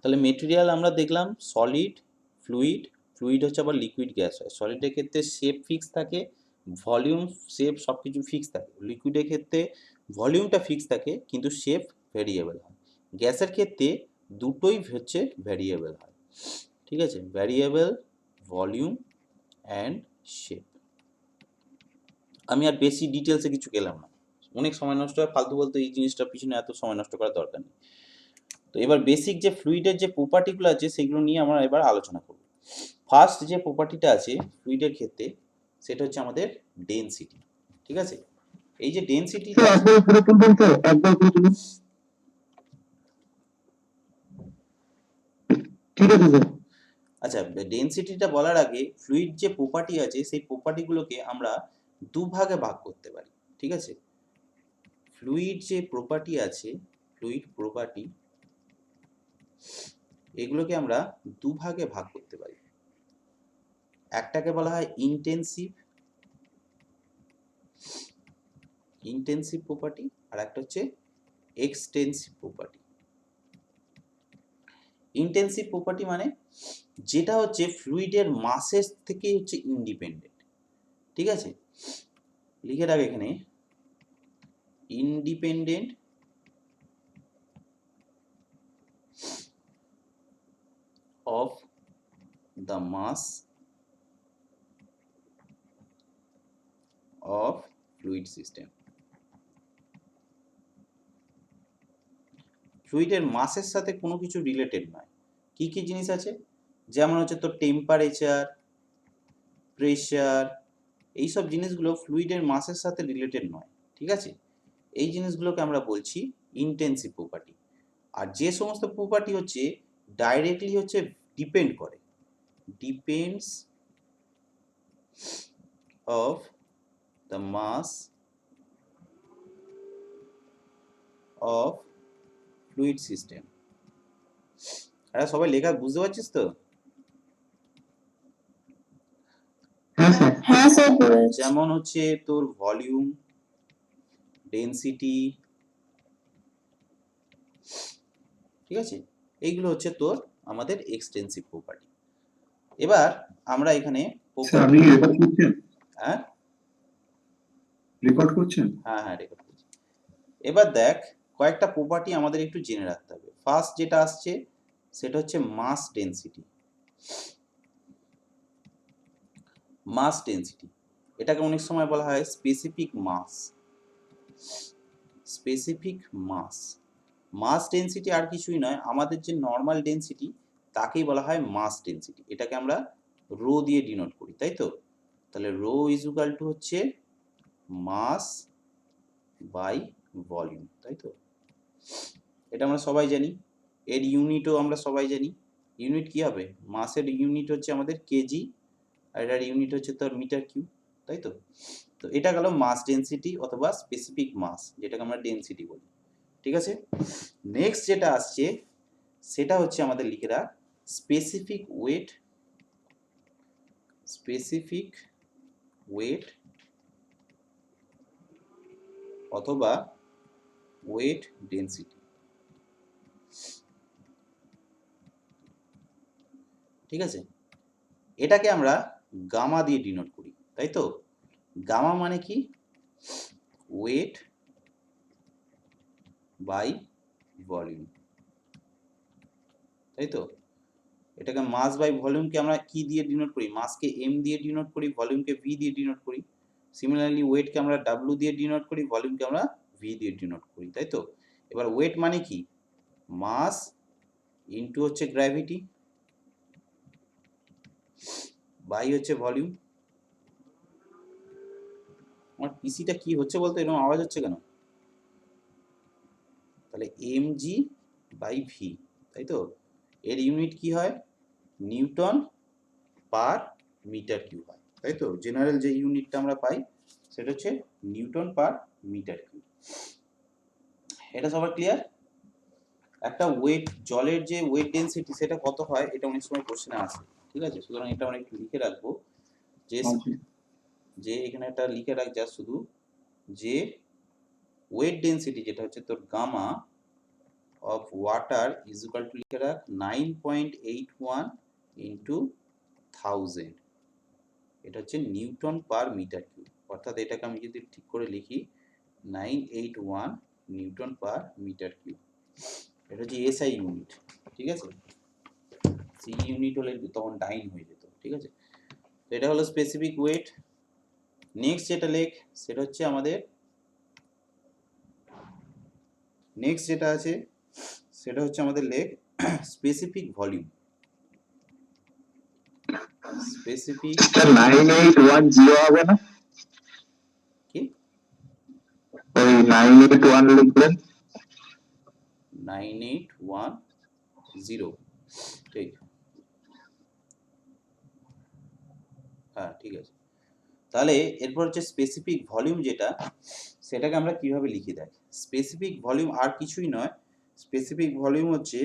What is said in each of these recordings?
তাহলে মেটেরিয়াল আমরা দেখলাম সলিড, ফ্লুইড, ফ্লুইড হচ্ছে আবার লিকুইড গ্যাস হয়। সলিডের ক্ষেত্রে শেপ ফিক্স থাকে, ভলিউম শেপ সব কিছু ফিক্স থাকে। লিকুইডের ক্ষেত্রে ভলিউমটা ফিক্স থাকে কিন্তু শেপ ভেরিয়েবল হয়। গ্যাসের ক্ষেত্রে দুটোই হচ্ছে ভ্যারিয়েবল হয়, ঠিক আছে, ভ্যারিয়েবল ভলিউম অ্যান্ড শেপ। আমি আর বেশি ডিটেলসে কিছু গেলাম না, অনেক সময় নষ্ট হয় ফালতু বলতে, এই জিনিসটার পিছনে এত সময় নষ্ট করার দরকার নেই। তো এবার বেসিক যে ফ্লুইডের যে প্রপার্টিগুলো আছে সেগুলো নিয়ে আমরা এবার আলোচনা করব। ফার্স্ট যে প্রপার্টিটা আছে ফ্লুইডের ক্ষেত্রে সেটা হচ্ছে আমাদের ডেনসিটি, ঠিক আছে। এই যে ডেনসিটিটা আচ্ছা, ডেনসিটিটা বলার আগে ফ্লুইড যে প্রপার্টি আছে সেই প্রপার্টিগুলোকে আমরা দুভাগে ভাগ করতে পারি, ঠিক আছে। ফ্লুইড যে প্রপার্টি আছে, ফ্লুইড প্রপার্টি, এগুলোকে আমরা দুভাগে ভাগ করতে পারি। একটাকে বলা হয় ইন্টেনসিভ ইন্টেনসিভ প্রপার্টি, আর একটা হচ্ছে এক্সটেন্সিভ প্রপার্টি। ইন্টেনসিভ প্রপার্টি মানে যেটা হচ্ছে ফ্লুইডের মাসের থেকে হচ্ছে ইন্ডিপেন্ডেন্ট, ঠিক আছে। লিখে রাখ এখানে independent of the mass of fluid system. ফ্লুইডের মাসের সাথে কোনো কিছু রিলেটেড নয়। কি কি জিনিস আছে, যেমন হচ্ছে তোর টেম্পারেচার, প্রেশার, এইসব জিনিসগুলো ফ্লুইডের মাসের সাথে রিলেটেড নয়, ঠিক আছে। এই জিনিসগুলোকে আমরা বলছি ইন্টেনসিভ প্রপার্টি। আর যে সমস্ত প্রপার্টি হচ্ছে ডাইরেক্টলি হচ্ছে ডিপেন্ড করে, depends of the mass of fluid system. আরে সবাই লেখা বুঝতে পারছিস তো? হ্যাঁ স্যার, যেমন হচ্ছে তোর ভলিউম, ডেনসিটি, ঠিক আছে, এইগুলো হচ্ছে তোর আমাদের এক্সটেন্সিভ প্রপার্টি। এবার আমরা এখানে আপনি রেকর্ড করছেন? হ্যাঁ রেকর্ড করছেন? হ্যাঁ হ্যাঁ রেকর্ড করছি। এবার দেখ কয়েকটা প্রপার্টি আমাদের একটু জেনে রাখতে হবে। ফার্স্ট যেটা আসছে সেটা হচ্ছে মাস ডেনসিটি। মাস ডেনসিটি এটাকে অনেক সময় বলা হয় স্পেসিফিক মাস। স্পেসিফিক মাস, মাস ডেনসিটি আর কিছুই নয়, আমাদের যে নর্মাল ডেনসিটি তাকেই বলা হয় মাস ডেনসিটি। এটাকে আমরা রো দিয়ে ডিনোট করি, তাই তো। তাহলে রো ইজ ইকুয়াল টু হচ্ছে মাস বাই ভলিউম, তাই তো। এটা আমরা সবাই জানি। এর ইউনিটও আমরা সবাই জানি। ইউনিট কি হবে, মাসের ইউনিট হচ্ছে আমাদের কেজি, আর এটার ইউনিট হচ্ছে তোর মিটার কিউব, তাই তো। তো এটা গেল মাস ডেনসিটি অথবা স্পেসিফিক মাস, যেটাকে আমরা ডেনসিটি বলি, ঠিক আছে। নেক্সট যেটা আসছে সেটা হচ্ছে আমাদের লিখে রাখ স্পেসিফিক ওয়েট, স্পেসিফিক ওয়েট অথবা ওয়েট ডেনসিটি, ঠিক আছে। এটাকে আমরা গামা দিয়ে ডিনোট করি, তাই তো। গামা মানে কি, ওয়েট বাই ভলিউম, তাই তো। এটাকে মাস বাই ভলিউমকে আমরা কি দিয়ে ডিনোট করি, মাসকে এম দিয়ে ডিনোট করি, ভলিউমকে ভি দিয়ে ডিনোট করি। সিমিলারলি ওয়েটকে আমরা ডাব্লিউ দিয়ে ডিনোট করি, ভলিউমকে আমরা ভি দিয়ে ডিনোট করি, তাই তো। এবার ওয়েট মানে কি, মাস ইনটু হচ্ছে গ্র্যাভিটি বাই হচ্ছে ভলিউম। আমার পিসিটা কি হচ্ছে বলতো, এরকম আওয়াজ হচ্ছে কেন? তাহলে এম জি বাই ভি, তাই তো। এর ইউনিট কি হয়, নিউটন পার মিটার কিউব হয়, তাই তো। জেনারেল যে ইউনিটটা আমরা পাই সেটা হচ্ছে নিউটন পার মিটার কিউব। এটা সবার ক্লিয়ার? একটা ওয়েট, জলের যে ওয়েট ডেনসিটি সেটা কত হয় এটা অনেক সময় কোশ্চেনে আসে, ঠিক আছে। সুতরাং এটা আমরা একটু লিখে রাখবো যে যে এখানে একটা লিখে রাখ যা শুধু যে ওয়েট ডেনসিটি যেটা হচ্ছে তোর gamma of water is equal to লিখে রাখ 9.81 ইন্টু 1000, এটা হচ্ছে নিউটন পার মিটার কিউব। অর্থাৎ এটাকে আমি যদি ঠিক করে লিখি 981 নিউটন পার মিটার কিউব, এটা হচ্ছে এসআই ইউনিট। ঠিক আছে, সি ইউনিট হলে তখন ডাইন হয়ে যেত। ঠিক আছে, তো এটা হলো স্পেসিফিক ওয়েট। নেক্সট যেটা লেখ সেটা হচ্ছে আমাদের নেক্সট যেটা আছে সেটা হচ্ছে আমাদের লেখ স্পেসিফিক ভলিউম। স্পেসিফিক 9810 হবে না? কি ওই 981 লিখবেন। 9810, ঠিক, হ্যাঁ ঠিক আছে। তাহলে এরপর হচ্ছে স্পেসিফিক ভলিউম, যেটা সেটাকে আমরা কিভাবে লিখি দেখ। স্পেসিফিক ভলিউম আর কিছুই নয়, স্পেসিফিক ভলিউম হচ্ছে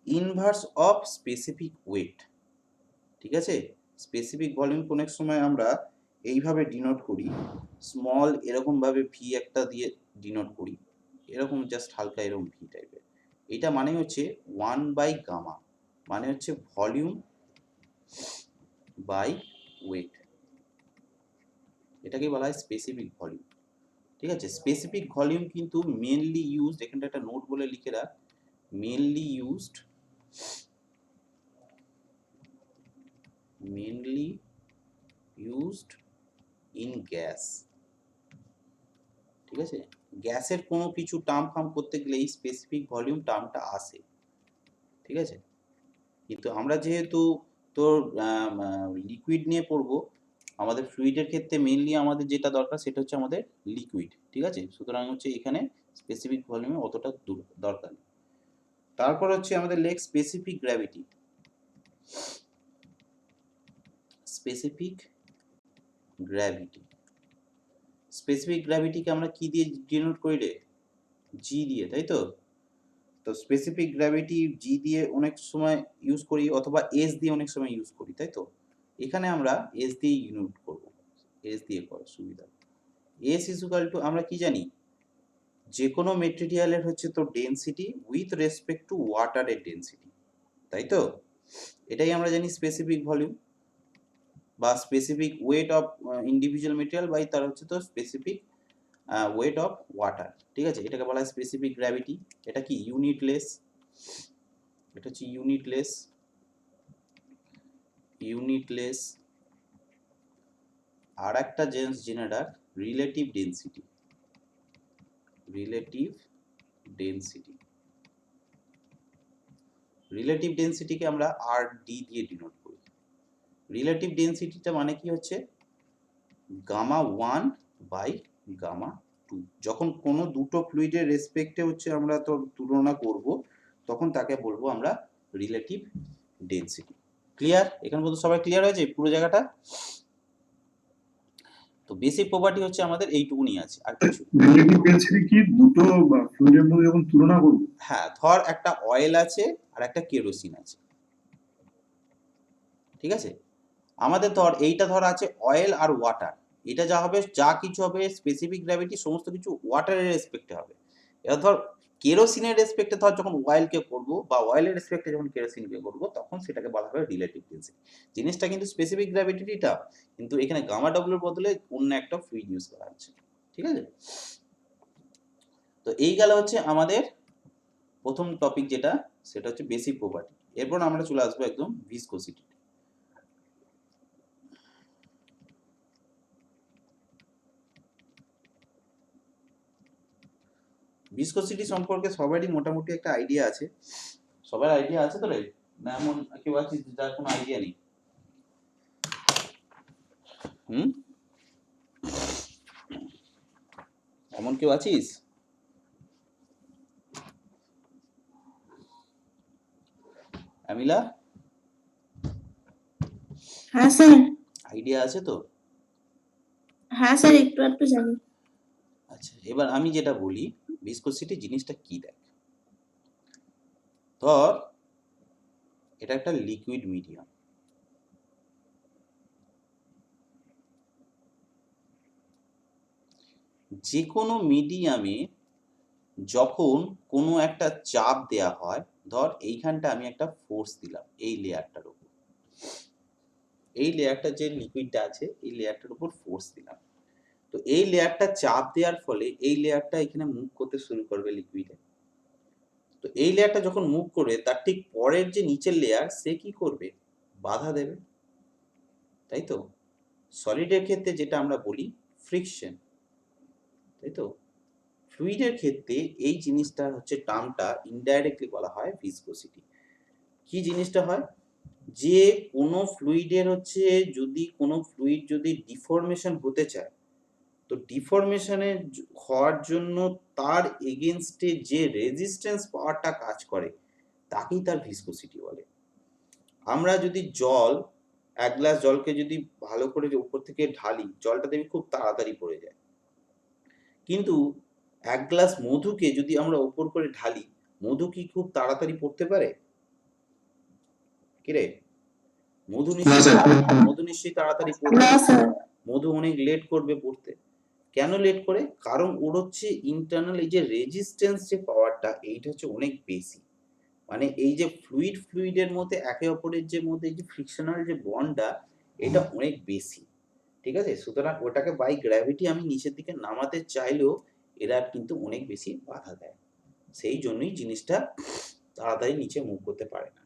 ইনভার্স অফ স্পেসিফিক ওয়েট। ঠিক আছে, স্পেসিফিক ভলিউম অনেক সময় আমরা এইভাবে ডিনোট করি, স্মল এরকম ভাবে ভি একটা দিয়ে ডিনোট করি, এরকম জাস্ট হালকা এরকম ভি টাইপের। এটা মানে হচ্ছে 1/গামা, মানে হচ্ছে ভলিউম বাই ওয়েট, এটাকে বলা হয় স্পেসিফিক ভলিউম। ঠিক আছে, স্পেসিফিক ভলিউম কিন্তু মেনলি ইউজড, এখানটা একটা নোট বলে লিখে রাখ, মেনলি ইউজড ইন গ্যাস। ঠিক আছে, গ্যাসের কোনো কিছু টার্ম ফার্ম করতে গেলে এই স্পেসিফিক ভলিউম টার্মটা আসে। ঠিক আছে, কিন্তু আমরা যেহেতু তোর লিকুইড নিয়ে পড়বো, আমাদের ফ্লুইডের ক্ষেত্রে মেইনলি আমাদের যেটা দরকার সেটা হচ্ছে আমাদের লিকুইড। ঠিক আছে, সুতরাং হচ্ছে এখানে স্পেসিফিক ভলিউমে অতটা দরকার নেই। তারপর হচ্ছে আমাদের লেখ specific gravity. Specific gravity, specific গ্র্যাভিটিকে আমরা কি দিয়ে ডিনোট করি রে? জি দিয়ে, তাই তো? তো স্পেসিফিক গ্র্যাভিটি জি দিয়ে অনেক সময় ইউজ করি, অথবা এস দিয়ে অনেক সময় ইউজ করি, তাই তো? এখানে আমরা এস দিয়ে ইউনিট করব, এস দিয়ে করার সুবিধা। এস ইকুয়াল টু আমরা কি জানি, যে কোনো মেটেরিয়ালের হচ্ছে তো ডেনসিটি উইথ রেসপেক্ট টু ওয়াটারের ডেনসিটি, তাই তো? এটাই আমরা জানি স্পেসিফিক ভলিউম বা specific weight of individual material by তার হচ্ছে তো স্পেসিফিক ওয়েট অফ ওয়াটার। ঠিক আছে, এটাকে বলা হয় স্পেসিফিক গ্র্যাভিটি। এটা কি ইউনিটলেস, এটা হচ্ছে ইউনিটলেস। আর একটা জিনিস জেনে রাখ, রিলেটিভ ডেনসিটি। রিলেটিভ ডেনসিটিকে আমরা আর ডি দিয়ে ডিনোট করি। রিলেটিভ ডেনসিটিটা মানে কি হচ্ছে গামা 1 বাই গামা 2। যখন কোনো দুটো ফ্লুইডের রেসপেক্টে হচ্ছে আমরা তো তুলনা করব, তখন তাকে বলবো আমরা রিলেটিভ ডেনসিটি। ক্লিয়ার? এখানে পর্যন্ত সবাই ক্লিয়ার হয়েছে পুরো জায়গাটা? তো বেসিক প্রপার্টি হচ্ছে আমাদের এইটুকুনি আছে, আর কিছু। রিলেটিভ ডেনসিটি কি দুটো ফ্লুইডের মধ্যে যখন তুলনা করব? হ্যাঁ, ধর একটা অয়েল আছে আর একটা কেরোসিন আছে। ঠিক আছে, আমাদের ধর এইটা ধর আছে অয়েল আর ওয়াটার, এটা যা হবে যা কিছু হবে স্পেসিফিক গ্র্যাভিটি সমস্ত কিছু ওয়াটারের রেসপেক্টে হবে। এবার ধর কেরোসিনের রেসপেক্টে ধর যখন অয়েলকে করব, বা অয়েলের রেসপেক্টে যখন কেরোসিনকে করব, তখন সেটাকে বলা হবে রিলেটিভ ডেনসিটি। জিনিসটা কিন্তু স্পেসিফিক গ্র্যাভিটিটা, কিন্তু এখানে গামা ডব্লিউর বদলে অন্য একটা ফ্লুইড ইউজ করা হচ্ছে। ঠিক আছে, তো এই গেল হচ্ছে আমাদের প্রথম টপিক, যেটা সেটা হচ্ছে বেসিক প্রপার্টি। এরপর আমরা চলে আসবো একদম ভিসকোসিটি। ভিসকোসিটি সম্পর্কে সবারই মোটামুটি একটা আইডিয়া আছে। সবার আইডিয়া আছে তো রে? না এমন কেউ আছে যার কোনো আইডিয়া নেই? হুম, এমন কেউ আছিস? আমিলা, হ্যাঁ স্যার। আইডিয়া আছে তো? হ্যাঁ স্যার, একটু একটু জানি। আচ্ছা, এবার আমি যেটা বলি, ভিসকোসিটি জিনিসটা কি দেখ। ধর এটা একটা লিকুইড মিডিয়াম, যে কোনো মিডিয়ামে যখন কোনো একটা চাপ দেয়া হয়, ধর এইখানটা আমি একটা ফোর্স দিলাম এই লেয়ারটার উপর, এই লেয়ারটা যে লিকুইডটা আছে এই লেয়ারটার উপর ফোর্স দিলাম, তো এই লেয়ারটা চাপ দেওয়ার ফলে এই লেয়ারটা এখানে মুভ করতে শুরু করবে লিকুইডে। তো এই লেয়ারটা যখন মুভ করবে তার ঠিক পরের যে নিচের লেয়ার সে কি করবে, বাধা দেবে, তাই তো। সলিডের ক্ষেত্রে যেটা আমরা বলি ফ্রিকশন, তাই তো। ফ্লুইডের ক্ষেত্রে এই জিনিসটা হচ্ছে টার্মটা ইনডাইরেক্টলি বলা হয় ভিসকোসিটি। কি জিনিসটা হয়, যে কোনো ফ্লুইডের হচ্ছে যদি কোনো ফ্লুইড যদি ডিফর্মেশন হতে চায়, তো ডিফর্মেশনের হওয়ার জন্য তার এগেনস্টে যে রেজিস্ট্যান্স পাওয়ারটা কাজ করে তাকেই তার ভিসকোসিটি বলে। আমরা যদি জল, এক গ্লাস জলকে যদি ভালো করে উপর থেকে ঢালি, জলটা দেখবি খুব তাড়াতাড়ি পড়ে যায়, কিন্তু এক গ্লাস মধুকে যদি আমরা উপর করে ঢালি, মধু কি খুব তাড়াতাড়ি পড়তে পারে? কিরে, মধু নিশ্চয়ই তাড়াতাড়ি পড়বে না না। স্যার। মধু অনেক লেট করবে পড়তে। কেন লেট করে? কারণ ওর হচ্ছে ইন্টারনাল এই যে রেজিস্ট্যান্স যে পাওয়ারটা এইটা হচ্ছে অনেক বেশি। মানে এই যে ফ্লুইডের মধ্যে একে অপরের যে মধ্যে যে ফ্রিকশনাল যে বন্ডটা এটা অনেক বেশি, ঠিক আছে। সুতরাং ওটাকে বাই গ্র্যাভিটি আমি নিচের দিকে নামাতে চাইলেও এরা কিন্তু অনেক বেশি বাধা দেয়, সেই জন্যই জিনিসটা তাড়াতাড়ি নিচে মুভ করতে পারে না,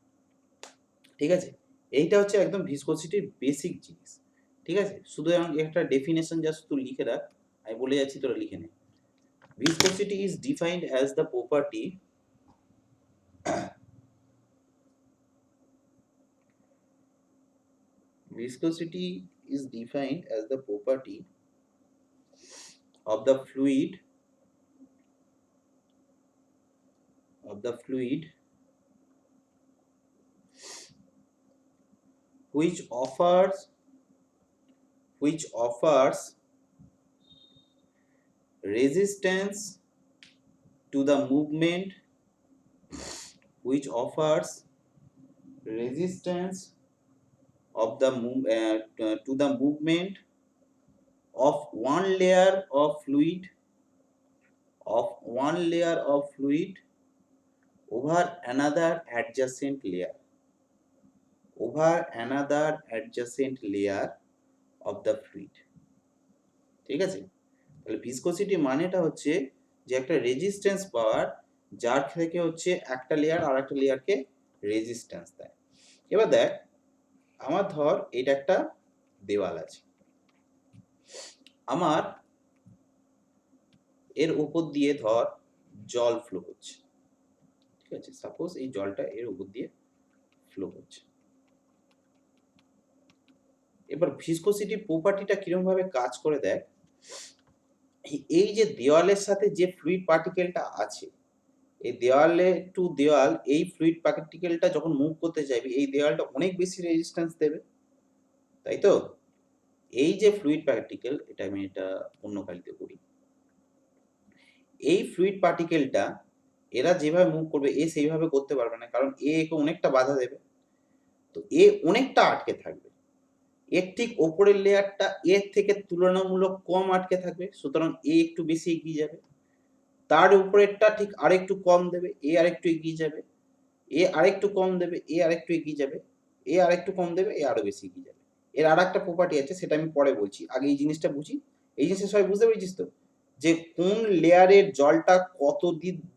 ঠিক আছে। এইটা হচ্ছে একদম ভিসকোসিটির বেসিক জিনিস, ঠিক আছে। শুধু একটা ডেফিনেশন জাস্ট তুই লিখে রাখ, আমি বলে যাচ্ছি তোরা লিখে নে। Viscosity is defined as the property viscosity is defined as the property of the fluid which offers resistance to the movement to the movement of one layer of fluid over another adjacent layer of the fluid, ঠিক আছে। তাহলে viscosity মানেটা হচ্ছে যে একটা resistance পাওয়ার যার থেকে হচ্ছে একটা লেয়ার আর একটা লেয়ারকে রেজিস্ট্যান্স দেয়। এবার দেখ, আমার ধর এটা একটা দেওয়াল আছে, আমার এর উপর দিয়ে ধর জল ফ্লো হচ্ছে, ঠিক আছে। সাপোজ এই জলটা এর উপর দিয়ে ফ্লো হচ্ছে। এবার ভিসকোসিটি প্রপার্টিটা কিরকম ভাবে কাজ করে দেখ, এই যে দেওয়ালের সাথে যে ফ্লুইড পার্টিকেলটা আছে, এই দেওয়ালে টু দেওয়াল এই ফ্লুইড পার্টিকেলটা যখন মুভ করতে চাইবে এই দেওয়ালটা অনেক বেশি রেজিস্ট্যান্স দেবে, তাই তো। এই যে ফ্লুইড পার্টিকেল, এটা আমি এটা অন্য কালিতে করি, এই ফ্লুইড পার্টিকেলটা এরা যেভাবে মুভ করবে এ সেইভাবে করতে পারবে না, কারণ এ একে অনেকটা বাধা দেবে, তো এ অনেকটা আটকে থাকবে। এর ঠিক ওপরের লেয়ারটা এর থেকে তুলনামূলক কম আটকে থাকবে, সুতরাং এ একটু বেশি এগিয়ে যাবে। তার উপরেরটা ঠিক আরেকটু কম দেবে, এ আরেকটু এগিয়ে যাবে। এ আরেকটু কম দেবে, এ আরেকটু এগিয়ে যাবে। এ আরেকটু কম দেবে, এ আরো বেশি এগিয়ে যাবে। এর আর একটা প্রপার্টি আছে, সেটা আমি পরে বলছি, আগে এই জিনিসটা বুঝি। এই জিনিসটা সবাই বুঝতে পেরেছিস তো, যে কোন লেয়ারের জলটা কত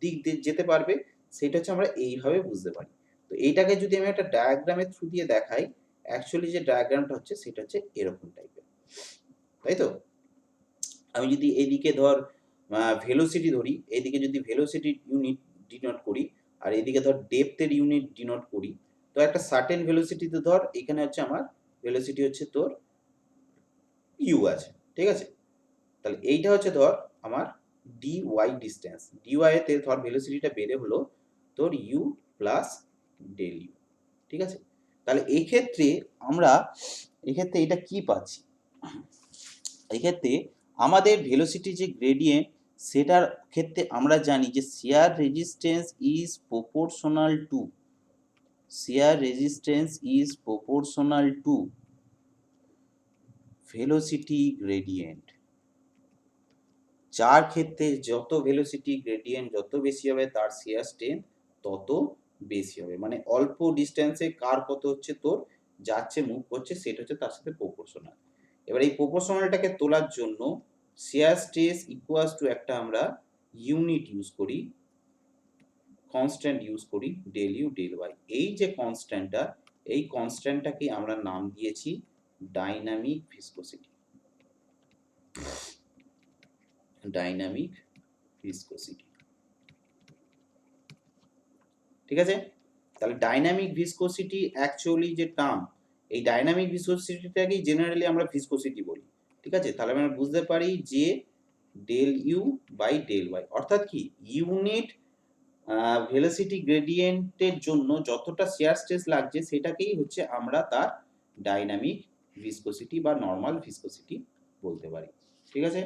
দিক যেতে পারবে সেটা হচ্ছে আমরা এইভাবে বুঝতে পারি। তো এইটাকে যদি আমি একটা ডায়াগ্রামের থ্রু দিয়ে দেখাই, অ্যাকচুয়ালি যে ডায়াগ্রামটা হচ্ছে সেটা হচ্ছে এরকম টাইপের, তাই তো। আমি যদি এইদিকে ধর ভেলোসিটি ধরি, এইদিকে যদি ভেলোসিটির ইউনিট ডিনোট করি, আর এইদিকে ধর ডেপথের ইউনিট ডিনোট করি, তো একটা সার্টেন ভেলোসিটিতে ধর এখানে হচ্ছে আমার ভেলোসিটি হচ্ছে তোর ইউ আছে, ঠিক আছে। তাহলে এইটা হচ্ছে ধর আমার D Y distance, D Y এতে ধর ভেলোসিটিটা বেড়ে হলো তোর ইউ প্লাস ডেল ইউ, ঠিক আছে। তাহলে এই ক্ষেত্রে আমরা এটা কি পাচ্ছি, এই ক্ষেত্রে আমাদের ভেলোসিটি যে গ্রেডিয়েন্ট সেটার ক্ষেত্রে আমরা জানি যে shear resistance is proportional to velocity gradient. যার ক্ষেত্রে যত ভেলোসিটি গ্রেডিয়েন্ট যত বেশি হবে তার শিয়ার স্ট্রেংথ তত বেশি হবে, মানে অল্প ডিস্টেন্সে কার কত হচ্ছে তোর যাচ্ছে মুভ করছে সেটা হচ্ছে তার সাথে প্রপোর্শনাল। এবার এই প্রপোর্শনালটাকে তোলার জন্য শিয়ার স্ট্রেস ইকুয়ালস টু একটা আমরা ইউনিট ইউজ করি, কনস্ট্যান্ট ইউজ করি, ডেল ইউ ডেল ওয়াই। এই যে কনস্ট্যান্টটা, এই কনস্ট্যান্টটাকে আমরা নাম দিয়েছি ডাইনামিক ভিসকোসিটি। ডাইনামিক ভিসকোসিটি, ঠিক আছে? তাহলে ডাইনামিক ভিসকোসিটি অ্যাকচুয়ালি যে টার্ম, এই ডাইনামিক ভিসকোসিটিটাকেই জেনারেলি আমরা ভিসকোসিটি বলি, ঠিক আছে? তাহলে আমরা বুঝতে পারি যে del u by del y, অর্থাৎ কি ইউনিট ভেলোসিটি গ্রেডিয়েন্টের জন্য যতটা শিয়ার স্ট্রেস লাগছে সেটাকেই হচ্ছে আমরা তার ডাইনামিক ভিসকোসিটি বা নর্মাল ভিসকোসিটি বলতে পারি, ঠিক আছে?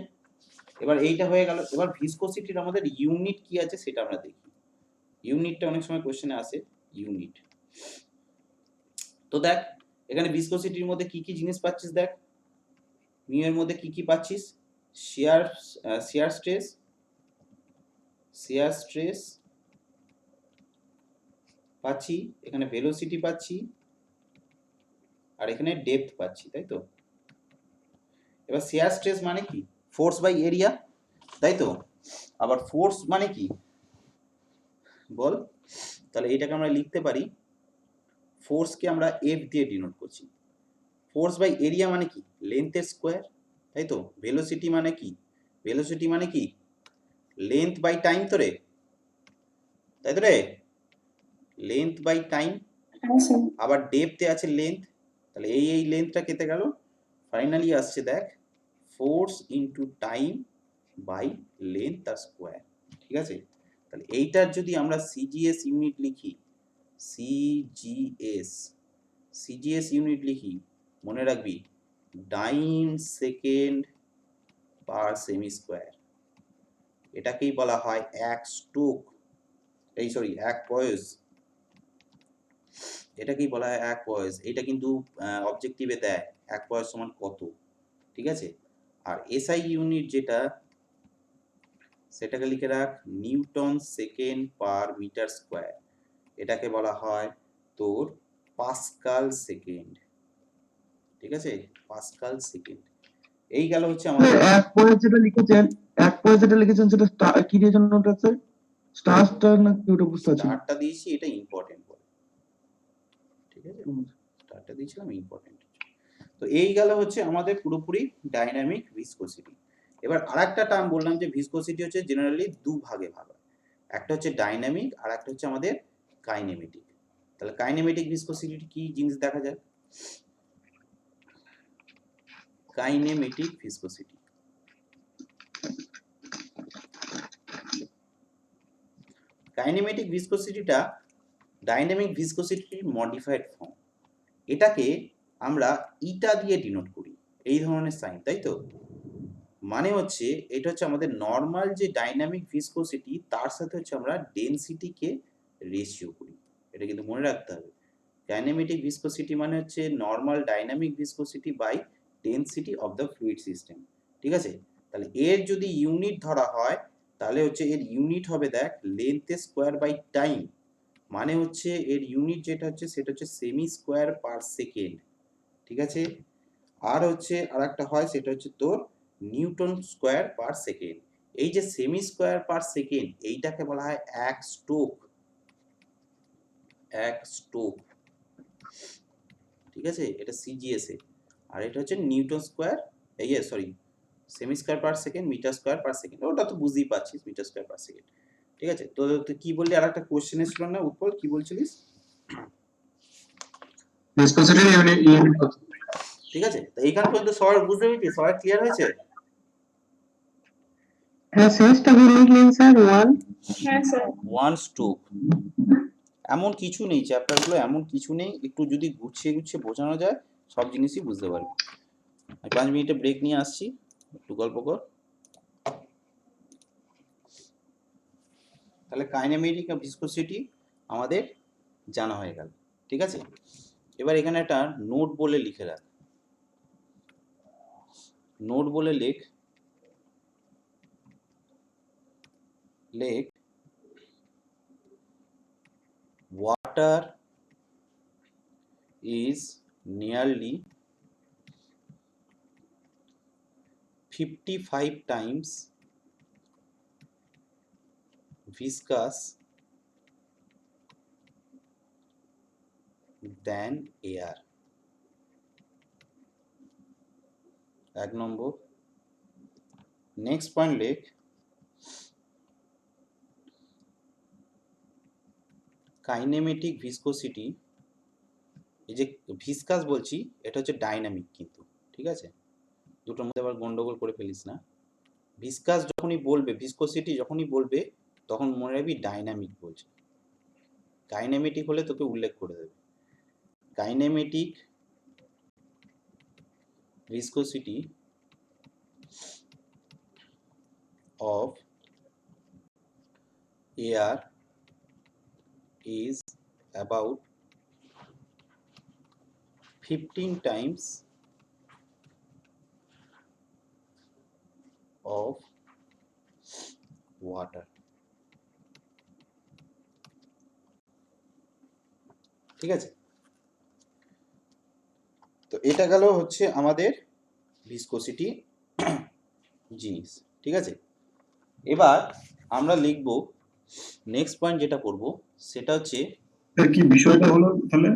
এবার এইটা হয়ে গেল। এবার ভিসকোসিটির আমাদের ইউনিট কি আছে সেটা আমরা দেখি। ইউনিটটা অনেক সময় কোশ্চেনে আসে, ইউনিট। তো দেখ এখানে ভিসকোসিটির মধ্যে কি কি জিনিস পাচ্ছিস, দেখ মিউ এর মধ্যে কি কি পাচ্ছিস, শিয়ার স্ট্রেস পাচ্ছি, এখানে ভেলোসিটি পাচ্ছি, আর এখানে ডেপথ পাচ্ছি, তাই তো? এবার শিয়ার স্ট্রেস মানে কি, ফোর্স বাই এরিয়া, তাই তো? আবার ফোর্স মানে কি বল, তাহলে এটাকে আমরা লিখতে পারি, ফোর্সকে আমরা এফ দিয়ে ডিনোট করছি। ফোর্স বাই এরিয়া মানে কি, লেন্থের স্কোয়ার, তাই তো? ভেলোসিটি মানে কি, ভেলোসিটি মানে কি লেন্থ বাই টাইম, তো রে, তাই তো রে, লেন্থ বাই টাইম। হ্যাঁ স্যার। আবার ডেপথে আছে লেন্থ, তাহলে এই লেন্থটা কেটে গেল, ফাইনালি আসছে দেখ force into time by length তার স্কোয়ার, ঠিক আছে? তাহলে এইটার যদি আমরা সিজিএস ইউনিট লিখি, সিজিএস ইউনিট লিখি, মনে রাখবি dyne second per cm square, এটাকেই বলা হয় এক স্ট্রোক, এই সরি এক পয়েস, এটাকেই বলা হয় এক পয়েস। এটা কিন্তু অবজেক্টিভে দেয় এক পয়েস সমান কত, ঠিক আছে? আর এসআই ইউনিট যেটা সেটাকে লিখে রাখ newton second per metre square, এটাকে বলা হয় তোর পাস্কাল সেকেন্ড, ঠিক আছে? Pascal second. এই গেল হচ্ছে আমাদের এক পয়েন্ট যেটা লিখেছেন, সেটা কি দিয়ে জন্য ওটা আছে, স্টার না কি, ওটা বুঝতে পারছি না। স্টারটা দিয়েছি, এটা ইম্পর্টেন্ট বলে, ঠিক আছে? স্টারটা দিয়েছিলাম ইম্পর্টেন্ট। তো এই গেল হচ্ছে আমাদের পুরোপুরি ডাইনামিক ভিসকোসিটি। এবার আরেকটা টার্ম বললাম যে ভিসকোসিটি হচ্ছে জেনারেলি দু ভাগে ভাগ হয়, একটা হচ্ছে ডাইনামিক আর একটা হচ্ছে আমাদের কাইনেমেটিক। তাহলে কাইনেমেটিক ভিসকোসিটি কি জিনিস দেখা যায়, কাইনেমেটিক ভিসকোসিটি, কাইনেমেটিক ভিসকোসিটিটা ডাইনামিক ভিসকোসিটির মডিফাইড ফর্ম, এটাকে আমরা ইটা দিয়ে ডিনোট করি, এই ধরনের সাইন, তাই তো? মানে হচ্ছে এটা হচ্ছে আমাদের নর্মাল যে ডাইনামিক ভিসকোসিটি তার সাথে হচ্ছে আমরা ডেনসিটিকে রেশিও করি, এটা কিন্তু মনে রাখতে হবে। কাইনেমেটিক ভিসকোসিটি মানে হচ্ছে normal dynamic viscosity by density of the fluid system, ঠিক আছে? তাহলে এর যদি ইউনিট ধরা হয় তাহলে হচ্ছে এর ইউনিট হবে দেখ লেন্থ স্কোয়ার বাই টাইম, মানে হচ্ছে এর ইউনিট যেটা হচ্ছে সেটা হচ্ছে সেমি স্কোয়ার পার সেকেন্ড, ঠিক আছে? আর হচ্ছে আরেকটা হয় সেটা হচ্ছে তোর নিউটন স্কোয়ার পার সেকেন্ড। এই যে সেমি স্কোয়ার পার সেকেন্ড এইটাকে বলা হয় এক স্ট্রোক, এক স্ট্রোক, ঠিক আছে? এটা সিজিএস এ। আর এটা হচ্ছে নিউটন স্কোয়ার, এই sorry cm square per second, metre square per second, ওটা তো বুঝতেই পারছিস মিটার স্কোয়ার পার সেকেন্ড, ঠিক আছে? তো তুই কি বললি, আর একটা কোশ্চেন ছিল না উৎপল, কি বলছিলিস? ভিসকোসিটির ইউনিট কত? ঠিক আছে, তো এইখান পর্যন্ত সবাই বুঝতে পেরেছি, সবাই ক্লিয়ার হয়েছে? হ্যাঁ, শেষটা কি লিখলেন স্যার? হ্যাঁ স্যার। ওয়ান স্ট্রোক, এমন কিছু নেই, চ্যাপ্টারগুলো এমন কিছু নেই, একটু যদি গুছিয়ে গুছিয়ে বোঝানো যায় সব জিনিসই বুঝতে পারবি। 5 মিনিটে ব্রেক নিয়ে আসছি, একটু গল্প কর। তাহলে কাইনেমেটিক আর ভিসকোসিটি আমাদের জানা হয়ে গেল, ঠিক আছে? এবার এখানে একটা নোট বলে লিখে রাখ, নোট বলে লেখ লেখ water is nearly 55 times viscous than air। 1 number. Next point লেখ কাইনেমেটিক ভিসকোসিটি। এই যে ভিসকাস বলছি এটা হচ্ছে ডাইনামিক, কিন্তু ঠিক আছে, দুটোর মধ্যে আবার গন্ডগোল করে ফেলিস না। ভিসকাস যখনই বলবে, ভিসকোসিটি যখনই বলবে, তখন মনে রাখবি ডাইনামিক বলছে। কাইনেমেটিক হলে তোকে উল্লেখ করে দেবে। Kinematic viscosity of air is about 15 times of water। ঠিক আছে, তো এটা গেল হচ্ছে আমাদের ভিসকোসিটি জিনিস। ঠিক আছে, এবার আমরা লিখব নেক্সট পয়েন্ট যেটা করব সেটা হচ্ছে কি বিষয়টা হলো তাহলে?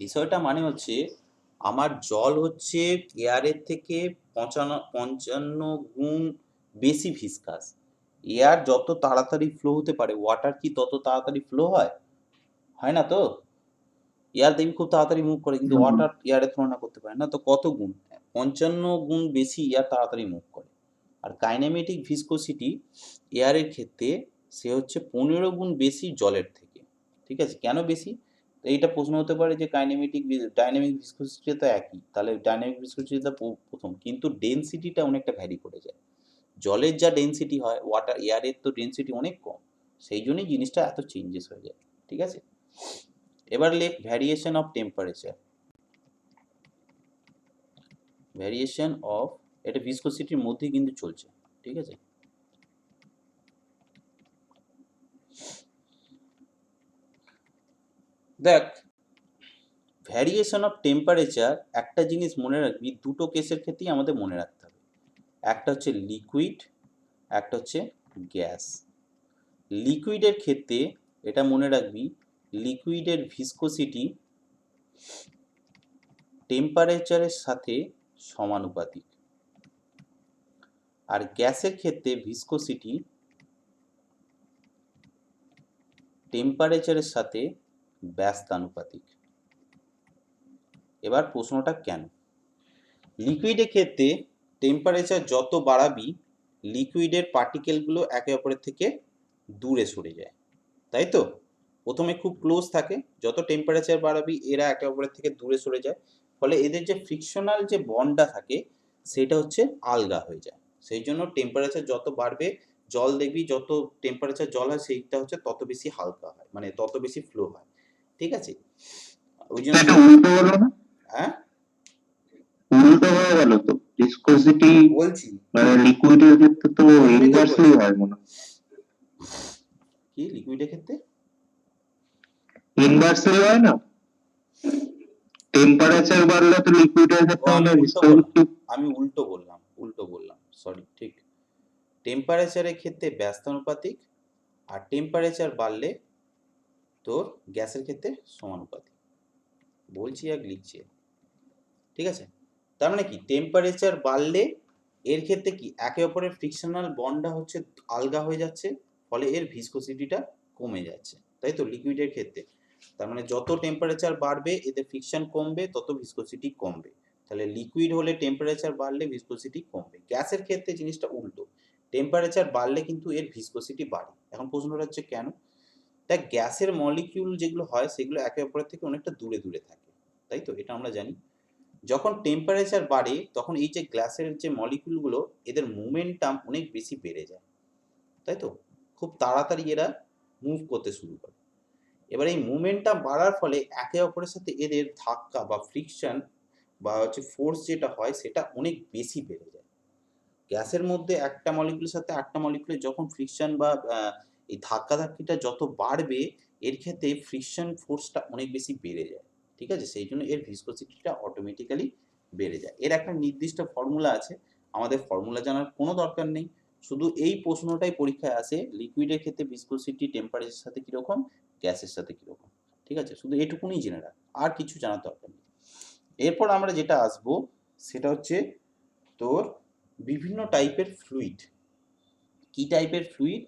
বিষয়টা মানে হচ্ছে আমার জল হচ্ছে এয়ারের থেকে 55 গুণ বেশি ভিসকাস। এয়ার যত তাড়াতাড়ি ফ্লো হতে পারে, ওয়াটার কি তত তাড়াতাড়ি ফ্লো হয়? হয় না তো। এয়ার দেখবি খুব তাড়াতাড়ি মুভ করে, কিন্তু ওয়াটার এয়ারের তুলনা করতে পারে না। তো কত গুণ? 55 গুণ বেশি এয়ার তাড়াতাড়ি মুভ করে। আর কাইনেমেটিক ভিসকোসিটি এয়ারের ক্ষেত্রে সে হচ্ছে 15 গুণ বেশি জলের থেকে। ঠিক আছে, কেন বেশি? তো এইটা প্রশ্ন হতে পারে যে ডাইনামিক ভিসকোসিটি তো একই, তাহলে ডাইনামিক ভিসকোসিটিটা প্রথম, কিন্তু ডেনসিটিটা অনেকটা ভ্যারি করে যায়। জলের যা ডেনসিটি হয়, এয়ারের তো ডেনসিটি অনেক কম, সেই জন্যই জিনিসটা এত চেঞ্জেস হয়ে যায়। ঠিক আছে, এবার লেখ variation of temperature. Variation of, এটা ভিসকোসিটির মধ্যেই কিন্তু চলছে। ঠিক আছে, দেখ ভ্যারিয়েশন অফ টেম্পারেচার একটা জিনিস মনে রাখবি, দুটো কেসের ক্ষেত্রেই আমাদের মনে রাখতে হবে। একটা হচ্ছে লিকুইড, একটা হচ্ছে গ্যাস। লিকুইডের ক্ষেত্রে এটা মনে রাখবি, লিকুইডের ভিসকোসিটি টেম্পারেচারের সাথে সমানুপাতিক। আর গ্যাসের ক্ষেত্রে ভিসকোসিটি টেম্পারেচারের সাথে ব্যস্তানুপাতিক। এবার প্রশ্নটা কেন? লিকুইডের ক্ষেত্রে টেম্পারেচার যত বাড়াবি, লিকুইডের পার্টিকেলগুলো একে অপরের থেকে দূরে সরে যায়, তাই তো। প্রথমে খুব ক্লোজ থাকে, যত টেম্পারেচার বাড়াবি এরা একে অপরের থেকে দূরে সরে যায়, ফলে এদের যে ফ্রিকশনাল যে বন্ডটা থাকে সেটা হচ্ছে আলগা হয়ে যায়। সেই জন্য টেম্পারেচার যত বাড়বে, জল দেখবি যত টেম্পারেচার জল হয় সেইটা হচ্ছে তত বেশি হালকা হয়, মানে তত বেশি ফ্লো হয়। ঠিক আছে, ওই জন্য উল্টো হলো না? হ্যাঁ উল্টো হয়ে গেল তো। ভিসকোসিটি বলছি, মানে লিকুইডের ক্ষেত্রে তো ইনভার্সলি হয় মনে হয়। কি লিকুইডের ক্ষেত্রে ইনভার্সলি হয় না? টেম্পারেচার বাড়লে তো লিকুইডের ক্ষেত্রে আমি আমাদের উল্টো বললাম, ভিসকোসিটি উল্টো বললাম, সরি। ঠিক, টেম্পারেচারের ক্ষেত্রে ব্যস্তানুপাতিক, আর টেম্পারেচার বাড়লে তোর গ্যাসের ক্ষেত্রে সমানুপাতিক। বলছি আর লিখছি। ঠিক আছে, তার মানে কি, টেম্পারেচার বাড়লে এর ক্ষেত্রে কি একে অপরের ফ্রিকশনাল বন্ডটা হচ্ছে আলগা হয়ে যাচ্ছে, ফলে এর ভিসকোসিটিটা কমে যাচ্ছে, তাই তো লিকুইডের ক্ষেত্রে। তার মানে যত টেম্পারেচার বাড়বে এদের ফ্রিকশন কমবে, তত ভিসকোসিটি কমবে। তাহলে লিকুইড হলে টেম্পারেচার বাড়লে ভিসকোসিটি কমবে। গ্যাসের ক্ষেত্রে জিনিসটা উল্টো, টেম্পারেচার বাড়লে কিন্তু এর ভিসকোসিটি বাড়ে। এখন প্রশ্নটা হচ্ছে কেন? দেখ, গ্যাসের মলিকিউল যেগুলো হয় সেগুলো একে অপরের থেকে অনেকটা দূরে দূরে থাকে, তাই তো, এটা আমরা জানি। যখন টেম্পারেচার বাড়ে তখন এই যে গ্যাসের যে মলিকিউলগুলো, এদের মোমেন্টাম অনেক বেশি বেড়ে যায়, তাই তো, খুব তাড়াতাড়ি এরা মুভ করতে শুরু করে। এবার এই মোমেন্টাম বাড়ার ফলে একে অপরের সাথে এদের ধাক্কা বা ফ্রিকশন বা হচ্ছে ফোর্স যেটা হয় সেটা অনেক বেশি বেড়ে যায়। গ্যাসের মধ্যে একটা মলিকুলের সাথে আটটা মলিকুলের যখন ফ্রিকশন বা এই ধাক্কাধাক্কিটা যত বাড়বে এর ক্ষেত্রে ফ্রিকশন ফোর্সটা অনেক বেশি বেড়ে যায়, ঠিক আছে? সেই জন্য এর ভিসকোসিটিটা অটোমেটিক্যালি বেড়ে যায়। এর একটা নির্দিষ্ট ফর্মুলা আছে, আমাদের ফর্মুলা জানার কোনো দরকার নেই, শুধু এই প্রশ্নটাই পরীক্ষায় আসে লিকুইডের ক্ষেত্রে ভিসকোসিটি টেম্পারেচারের সাথে কীরকম, গ্যাসের সাথে কীরকম, ঠিক আছে? শুধু এটুকুনি জেনে রাখ, আর কিছু জানার দরকার নেই। এরপর আমরা যেটা আসবো সেটা হচ্ছে তোর বিভিন্ন টাইপের ফ্লুইড। কি টাইপের ফ্লুইড,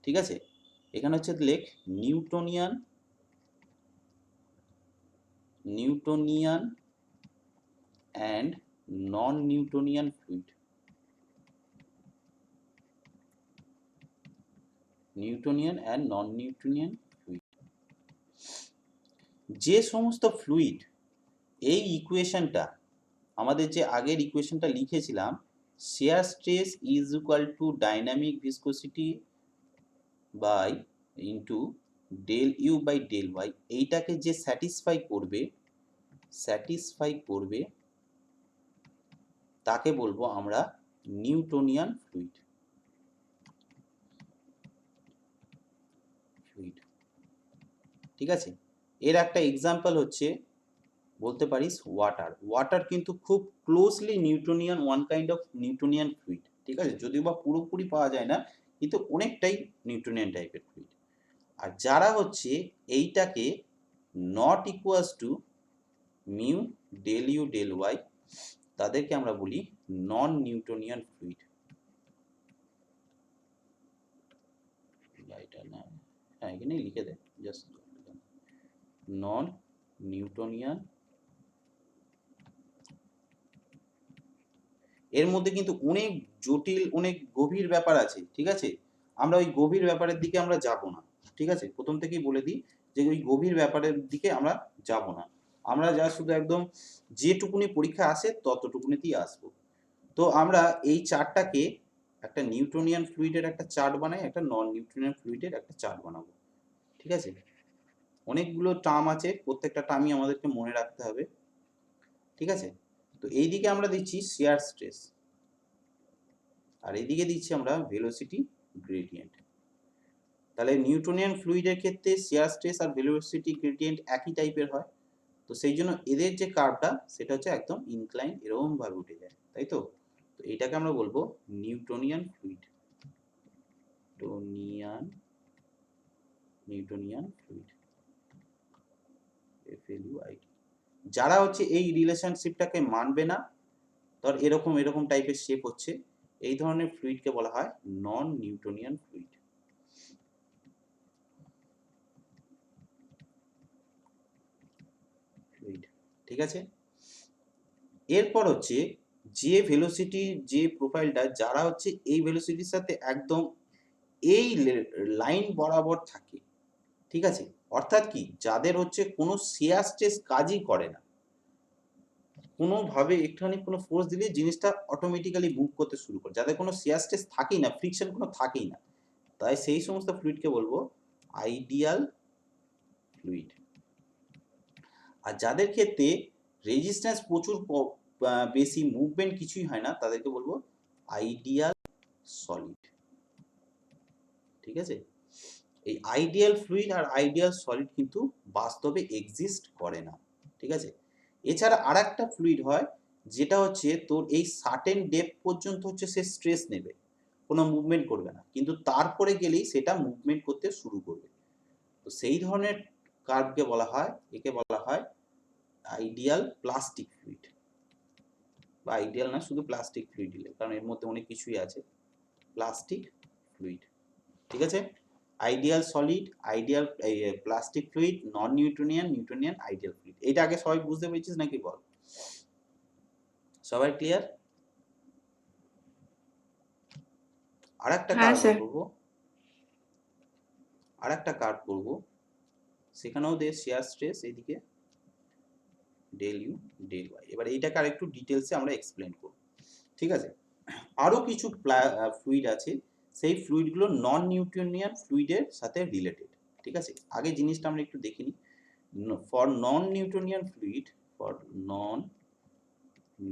ঠিক আছে? এখানে হচ্ছে লেখ Newtonian and non Newtonian fluid. Newtonian and non Newtonian fluid, যে সমস্ত ফ্লুইড এই ইকুয়েশনটা আমাদের যে আগের ইকুয়েশনটা লিখেছিলাম, shear stress is equal to dynamic viscosity by into del u by del y, এইটাকে যে স্যাটিসফাই করবে তাকে বলবো আমরা নিউটোনিয়ান ফ্লুইড। ঠিক আছে? এর একটা এক্সাম্পল হচ্ছে বলতে পারিস ওয়াটার কিন্তু খুব closely Newtonian, one kind of Newtonian fluid, ঠিক আছে? যদিও বা পুরোপুরি পাওয়া যায় না, কিন্তু অনেকটাই নিউটোনিয়ান টাইপের ফ্লুইড। আর যারা হচ্ছে এইটাকে not equals to mu del u del y, তাদেরকে আমরা বলি নন নিউটোনিয়ান ফ্লুইড। হ্যাঁ, এখানেই লিখে দেয়, জাস্ট নন নিউটোনিয়ান। এর মধ্যে কিন্তু অনেক জটিল, অনেক গভীর ব্যাপার আছে, ঠিক আছে? আমরা ওই গভীর ব্যাপারের দিকে আমরা যাব না, ঠিক আছে? প্রথম থেকেই বলে দিই যে ওই গভীর ব্যাপারের দিকে আমরা যাব না, আমরা যা শুধু একদম যেটুকুনি পরীক্ষা আসে ততটুকুনিতেই আসবো। তো আমরা এই চার্টটাকে একটা নিউটোনিয়ান ফ্লুইডের একটা চার্ট বানাই, একটা নন নিউটোনিয়ান ফ্লুইডের একটা চার্ট বানাবো, ঠিক আছে? অনেকগুলো টার্ম আছে, প্রত্যেকটা টার্মই আমাদেরকে মনে রাখতে হবে, ঠিক আছে? তো এইদিকে আমরা দিচ্ছি shear স্ট্রেস, আর এইদিকে দিচ্ছি আমরা ভেলোসিটি গ্রেডিয়েন্ট। তাহলে নিউটোনিয়ান ফ্লুইডের ক্ষেত্রে shear স্ট্রেস আর ভেলোসিটি গ্রেডিয়েন্ট একই টাইপের হয়, তো সেই জন্য এদের যে কার্ভটা সেটা হচ্ছে একদম ইনক্লাইন, এরকম ভাবে উঠে যায়, তাই তো? তো এটাকে আমরা বলবো Newtonian fluid, Newtonian fluid, FLUID। যারা হচ্ছে এই রিলেশনশিপটাকে মানবে না, ধর এরকম টাইপের শেপ হচ্ছে, এই ধরনের ফ্লুইডকে বলা হয় নন নিউটোনিয়ান ফ্লুইড। ঠিক আছে? এরপর হচ্ছে যে ভেলোসিটি, যে প্রোফাইলটা, যারা হচ্ছে এই ভেলোসিটির সাথে একদম এই লাইন বরাবর থাকে, ঠিক আছে? অর্থাৎ কি, যাদের হচ্ছে কোনো shear স্ট্রেস কাজই করে না, কোনোভাবে একটুখানি কোনো ফোর্স দিলে জিনিসটা অটোমেটিক্যালি মুভ করতে শুরু করে, যাদের কোনো shear স্ট্রেস থাকেই না, ফ্রিকশন কোনো থাকেই না, তাই সেই সমস্ত ফ্লুইডকে বলবো আইডিয়াল ফ্লুইড। আর যাদের ক্ষেত্রে রেজিস্ট্যান্স প্রচুর বেশি, মুভমেন্ট কিছুই হয় না, তাদেরকে বলবো আইডিয়াল সলিড, ঠিক আছে? এই আইডিয়াল ফ্লুইড আর আইডিয়াল সলিড কিন্তু বাস্তবে এক্সিস্ট করে না, ঠিক আছে? এছাড়া আরেকটা ফ্লুইড হয় যেটা হচ্ছে তোর এই সার্টেন ডেপথ পর্যন্ত হচ্ছে সে স্ট্রেস নেবে, কোনো মুভমেন্ট করবে না, কিন্তু তারপরে গেলেই সেটা মুভমেন্ট করতে শুরু করবে। তো সেই ধরনের কার্ভকে বলা হয়, একে বলা হয় আইডিয়াল প্লাস্টিক ফ্লুইড, বা আইডিয়াল না, শুধু প্লাস্টিক ফ্লুইড, কারণ এর মধ্যে অনেক কিছুই আছে, প্লাস্টিক ফ্লুইড, ঠিক আছে? Ideal solid, ideal plastic fluid, non Newtonian, Newtonian, ideal fluid. এটা আগে সবাই বুঝতে পেরেছিস নাকি বল? সবাই ক্লিয়ার? আরেকটা কার্ভ করব, সেখানেও দে shear স্ট্রেস, এদিকে ডেল ইউ ডেল ওয়াই। এবার এইটাকে আরেকটু ডিটেলসে আমরা এক্সপ্লেন করব, ঠিক আছে? আরো কিছু ফ্লুইড আছে, সেই ফ্লুইডগুলো নন নিউটোনিয়ান ফ্লুইডের সাথে রিলেটেড, ঠিক আছে? আগে জিনিসটা আমরা একটু দেখে নিই। For non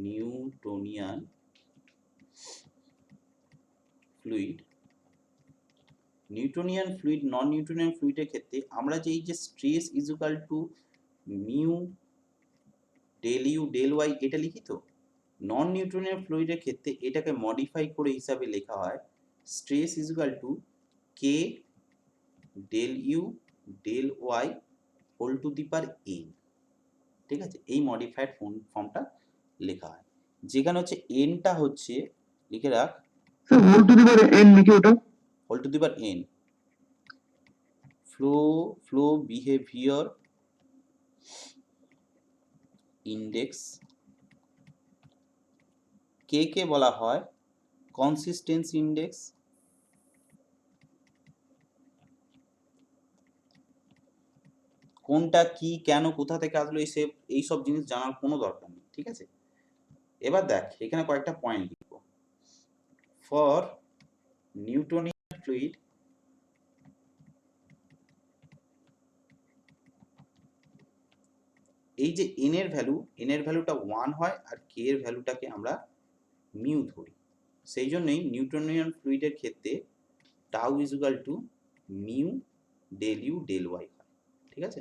Newtonian fluid, Newtonian fluid, non Newtonian ফ্লুইডের ক্ষেত্রে আমরা যে এই যে stress is equal to mu del u del y এটা লিখি তো, নন নিউটনিয়ান ফ্লুইডের ক্ষেত্রে এটাকে মডিফাই করে হিসাবে লেখা হয় stress is equal to K del u del y whole to the power n. ঠিক আছে, এই মডিফাইড ফর্মটা লেখা হয়, যেখানে হচ্ছে এনটা হচ্ছে লিখে রাখ sir whole to the power n লিখে ওটা whole to the power n flow behaviour index, K কে বলা হয় কনসিস্টেন্সি ইন্ডেক্স, কোনটা কি কেন কোথা থেকে আসলো এই সব জিনিস জানার কোনো দরকার নেই। ঠিক আছে, এবার দেখ এখানে কয়েকটা পয়েন্ট লিখবো। ফর নিউটনিয়ান ফ্লুইড এই যে এন এর ভ্যালুটা 1 হয় আর কে এর ভ্যালুটাকে আমরা মিউ ধরি, সেই জন্যই নিউটনিয়ান ফ্লুইডের ক্ষেত্রে tau is equal to mu del u del y হয়। ঠিক আছে,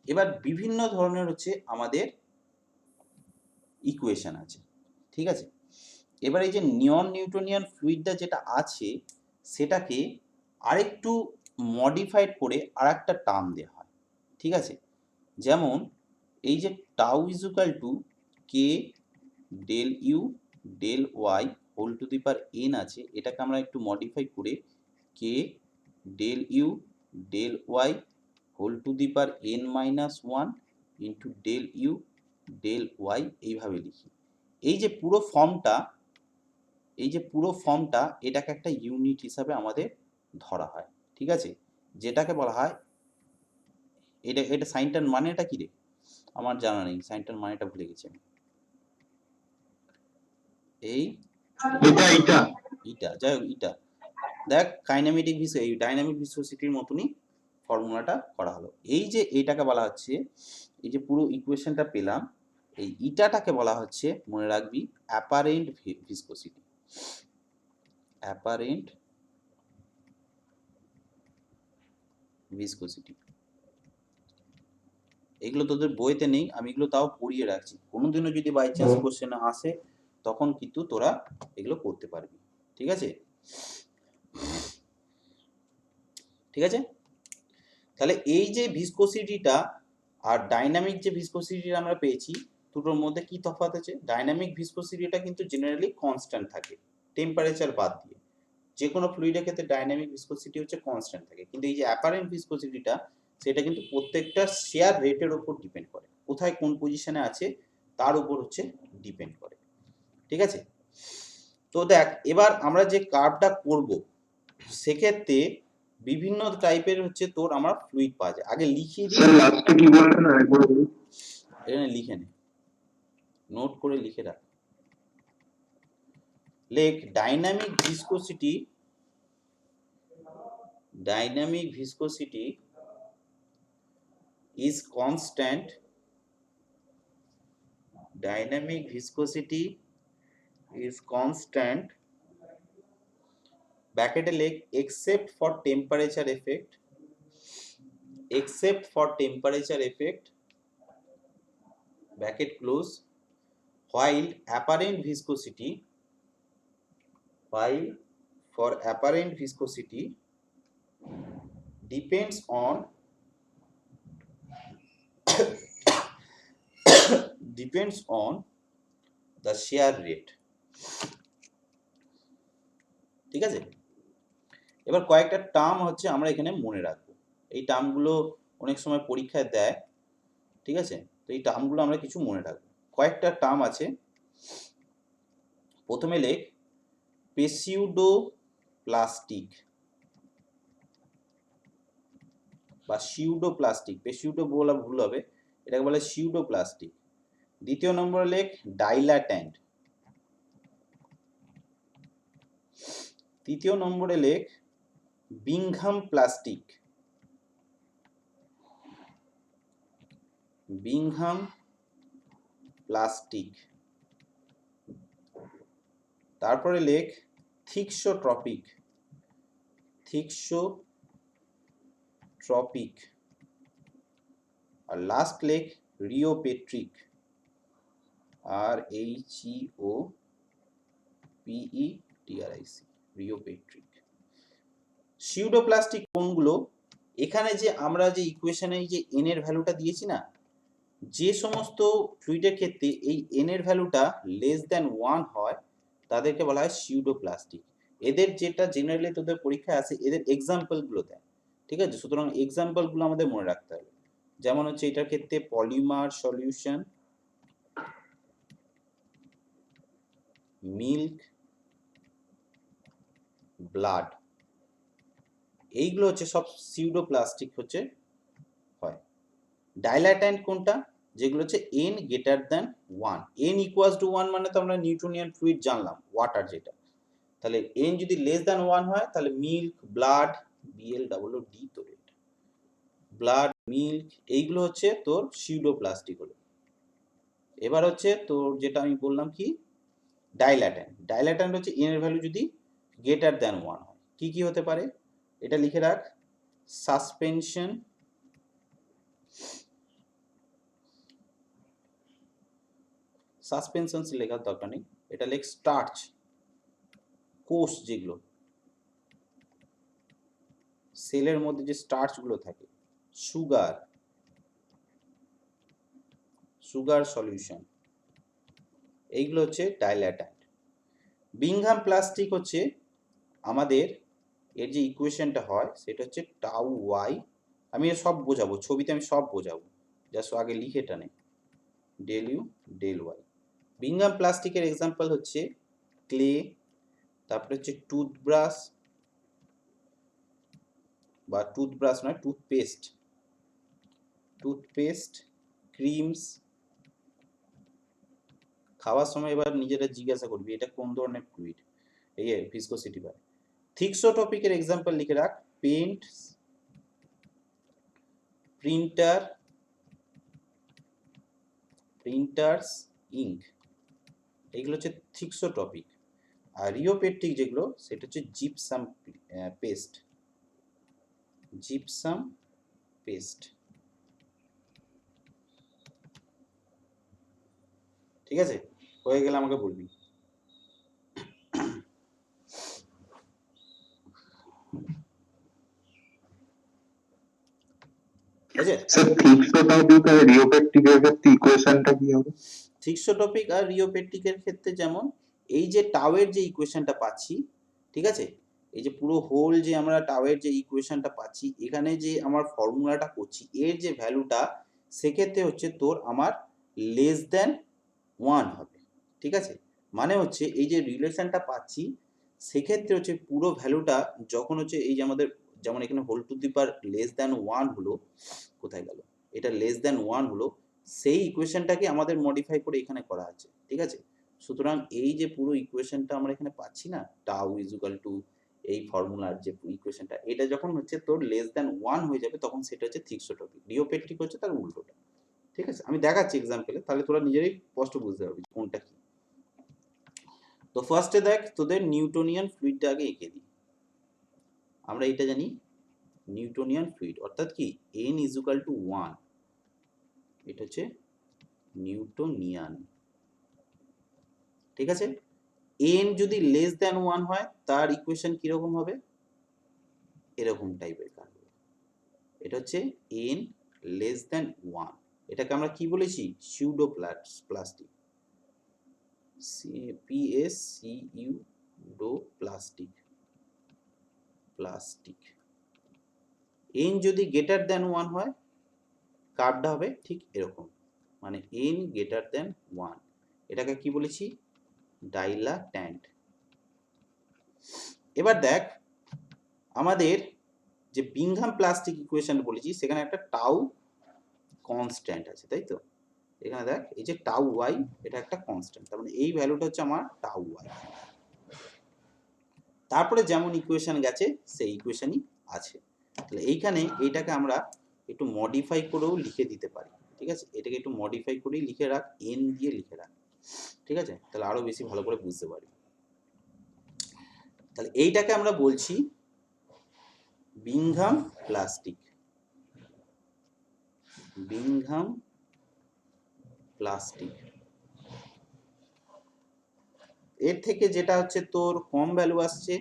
এবার বিভিন্ন ধরনের হচ্ছে আমাদের ইকুয়েশন আছে। ঠিক আছে, এবার এই যে নন নিউটনিয়ান ফ্লুইডটা যেটা আছে সেটাকে আরেকটু মডিফাইড করে আরেকটা টার্ম দেওয়া হয়। ঠিক আছে, যেমন এই যে tau is equal to K del u del y whole to the power n আছে, এটাকে আমরা একটু মডিফাই করে K del u del y whole to the power n minus one into del u del y এইভাবে লিখি। এই যে পুরো ফর্মটা এটাকে একটা ইউনিট হিসাবে আমাদের ধরা হয়। ঠিক আছে, যেটাকে বলা হয় এটা সাইনটার মানেটা কি রে আমার জানা নেই, সাইনটার মানেটা ভুলে গেছি আমি। এই ইটা যাই হোক, ইটা দেখ ডাইনামিক ভিসকোসিটির মতনই ফর্মুলাটা করা হলো। এই যে এইটাকে বলা হচ্ছে, এই যে পুরো ইকুয়েশনটা পেলাম, এই ইটাটাকে বলা হচ্ছে মনে রাখবি অ্যাপারেন্ট ভিসকোসিটি। অ্যাপারেন্ট ভিসকোসিটি এগুলো তোদের বইতে নেই, আমি এগুলো তাও পড়িয়ে রাখছি, কোনোদিনও যদি বাই চান্স কোশ্চেন আসে তখন কিন্তু তোরা এগুলো করতে পারবি। ঠিক আছে, ঠিক আছে, তাহলে এই যে ভিসকোসিটিটা আর ডাইনামিক যে ভিসকোসিটিটা আমরা পেয়েছি দুটোর মধ্যে কি তফাৎ আছে? ডাইনামিক ভিসকোসিটিটা কিন্তু জেনারেলি কনস্ট্যান্ট থাকে টেম্পারেচার বাদ দিয়ে, যে কোনো ফ্লুইডের ক্ষেত্রে ডাইনামিক ভিসকোসিটি হচ্ছে কনস্ট্যান্ট থাকে, কিন্তু এই যে অ্যাপারেন্ট ভিসকোসিটিটা সেটা কিন্তু প্রত্যেকটা শেয়ার রেটের উপর ডিপেন্ড করে, কোথায় কোন পজিশনে আছে তার উপর হচ্ছে ডিপেন্ড করে। ঠিক আছে, তো দেখ এবার আমরা যে কার্ভটা করব সেক্ষেত্রে বিভিন্ন টাইপের হচ্ছে তোর আমার ফ্লুইড পাওয়া যায়। আগে লিখিয়ে দিই, লাস্টে কি বললেন একবার বলুন। এখানে লিখে নে, নোট করে লিখে রাখ। লেখ dynamic viscosity is constant. Dynamic viscosity is constant bracket leg except for temperature effect bracket close, while apparent viscosity depends on the shear rate। ঠিক আছে, এবার কয়েকটা টার্ম হচ্ছে আমরা এখানে মনে রাখবো, এই টার্মগুলো অনেক সময় পরীক্ষায় দেয়। ঠিক আছে, তো এই টার্মগুলো আমরা কিছু মনে রাখবো। কয়েকটা টার্ম আছে, প্রথমে লেখ পেসিউডোপ্লাস্টিক বা সিউডোপ্লাস্টিক, পেসিউডো বলা ভুল হবে, এটাকে বলে সিউডোপ্লাস্টিক। দ্বিতীয় নম্বরে লেখ ডাইলাট্যান্ট। তৃতীয় নম্বরে লেখ বিংহাম প্লাস্টিক, তারপরে লেখ থিক্সোট্রপিক, থিক্সোট্রপিক, আর লাস্ট লেখ রিওপেট্রিক, RHEOPETRIC, রিওপেট্রিক। সিউডোপ্লাস্টিক কোনগুলো? এখানে যে আমরা যে ইকুয়েশনে যে n এর ভ্যালুটা দিয়েছি না, যে সমস্ত ফ্লুইডের ক্ষেত্রে এই n এর ভ্যালুটা লেস দ্যান 1 হয় তাদেরকে বলা হয় সিউডোপ্লাস্টিক। এদের যেটা জেনারেলি তোদের পরীক্ষায় আসে, এদের এক্সাম্পল গুলো দেয়, ঠিক আছে? সুতরাং এক্সাম্পল গুলো আমাদের মনে রাখতে হবে। যেমন হচ্ছে এটার ক্ষেত্রে পলিমার সলিউশন, মিল্ক, ব্লাড, এইগুলো হচ্ছে সব সিউডোপ্লাস্টিক হচ্ছে হয়। ডাইল্যাট্যান্ট কোনটা? যেগুলো হচ্ছে n greater than 1, n equals to 1 মানে তো আমরা নিউট্রনিয়ান ফ্লুইড জানলাম, ওয়াটার যেটা। তাহলে n যদি লেস দ্যান 1 হয় তাহলে মিল্ক, ব্লাড, BLOOD, তোর ব্লাড, মিল্ক, এইগুলো হচ্ছে তোর সিউডোপ্লাস্টিক হলো। এবার হচ্ছে তোর যেটা আমি বললাম কি, ডাইল্যাট্যান্ট। ডাইল্যাট্যান্ট হচ্ছে n এর ভ্যালু যদি গ্রেটার দ্যান 1 হয়। কি কি হতে পারে এটা লিখে রাখ। সাসপেনশন, সাসপেনশন লেখার দরকার নেই, এটা লেখ স্টার্চ, কোষ যেগুলো সেলের মধ্যে যে স্টার্চ গুলো থাকে, সুগার, সুগার সলিউশন, এইগুলো হচ্ছে ডাইল্যাট্যান্ট। বিংহাম প্লাস্টিক হচ্ছে আমাদের এর যে ইকুয়েশনটা হয় সেটা হচ্ছে টাউ ওয়াই, আমি সব বোঝাবো ছবিতে, আমি সব বোঝাবো, জাস্ট আগে লিখে টানে, del u del y. Bingham প্লাস্টিকের এক্সাম্পল হচ্ছে ক্লে, তারপরে হচ্ছে টুথব্রাশ, বা টুথব্রাশ নয় টুথপেস্ট, টুথপেস্ট, ক্রিমস। খাওয়ার সময় এবার নিজেরা জিজ্ঞাসা করবি এটা কোন ধরনের ফ্লুইড, এই ভিসকোসিটি বাই। থিক্সোট্রপিকের এক্সাম্পল লিখে রাখ, পেন্ট, প্রিন্টার, প্রিন্টার্স, ইঙ্ক, এইগুলো হচ্ছে থিক্সোট্রপিক। আর রিওপেট্রিক যেগুলো সেটা হচ্ছে জিপসাম পেস্ট, জিপসাম পেস্ট, ঠিক আছে? হয়ে গেলে আমাকে বলবি। স্যার থিক্সোট্রপিক আর রিওপেট্রিকের ক্ষেত্রে ইকুয়েশনটা কি হবে? থিক্সোট্রপিক আর রিওপেট্রিকের ক্ষেত্রে যেমন এই যে টাওয়ের যে ইকুয়েশনটা পাচ্ছি, ঠিক আছে, এই যে পুরো হোল যে আমরা টাওয়ের যে ইকুয়েশনটা পাচ্ছি, এখানে যে আমার ফর্মুলাটা করছি এর যে ভ্যালুটা সেক্ষেত্রে হচ্ছে তোর আমার লেস দ্যান 1 হবে, ঠিক আছে? মানে হচ্ছে এই যে রিলেশনটা পাচ্ছি সেক্ষেত্রে হচ্ছে পুরো ভ্যালুটা যখন হচ্ছে এই যে আমাদের যেমন এখানে whole to the power less than 1 হলো, কোথায় গেল, এটা লেস দ্যান 1 হলো, সেই ইকুয়েশনটাকে আমাদের মডিফাই করে এখানে করা আছে, ঠিক আছে? সুতরাং এই যে পুরো ইকুয়েশনটা আমরা এখানে পাচ্ছি না, টাউ ইজ ইকুয়াল টু এই ফর্মুলার যে ইকুয়েশনটা, এটা যখন হচ্ছে তোর লেস দ্যান 1 হয়ে যাবে তখন সেটা হচ্ছে থিক্সোট্রপিক। রিওপেট্রিক হচ্ছে তার উল্টোটা, ঠিক আছে? আমি দেখাচ্ছি এক্সাম্পলে, তাহলে তোরা নিজেরাই স্পষ্ট বুঝতে পারবি কোনটা কি। তো ফার্স্টে দেখ তোদের নিউটনিয়ান ফ্লুইডটা আগে এঁকে দিই। আমরা এটা জানি নিউটনিয়ান ফ্লুইড অর্থাৎ কি n ইজ ইকুয়াল টু 1, এটা হচ্ছে নিউটনিয়ান, ঠিক আছে? n যদি লেস দ্যান 1 হয় তার ইকুয়েশন কিরকম হবে, এরকম টাইপের কাজ। এটা হচ্ছে n লেস দ্যান 1, এটাকে আমরা কি বলেছি, pseudo plastic, plastic, plastic. n যদি গ্রেটার দ্যান 1 হয় কার্ভটা হবে ঠিক এরকম, মানে n গ্রেটার দ্যান 1, এটাকে কি বলেছি, ডাইল্যাট্যান্ট। এবার দেখ আমাদের যে বিংহাম প্লাস্টিক ইকুয়েশন বলেছি সেখানে একটা টাউ কনস্ট্যান্ট আছে, তাই তো? এখানে দেখ এই যে টাউ ওয়াই, এটা একটা কনস্ট্যান্ট, তার মানে এই ভ্যালুটা হচ্ছে আমার টাউ ওয়াই। তারপরে যেমন ইকুয়েশন গেছে সেই ইকুয়েশনই আছে, তাহলে এইখানে এইটাকে আমরা একটু মডিফাই করেও লিখে দিতে পারি, ঠিক আছে? এটাকে একটু মডিফাই করেই লিখে রাখ, n দিয়ে লিখে রাখ, ঠিক আছে? তাহলে আরো বেশি ভালো করে বুঝতে পারবি। তাহলে এইটাকে আমরা বলছি বিংহাম প্লাস্টিক। Bingham plastic. এর থেকে যেটা হচ্ছে তোর কম ভ্যালু আসছে,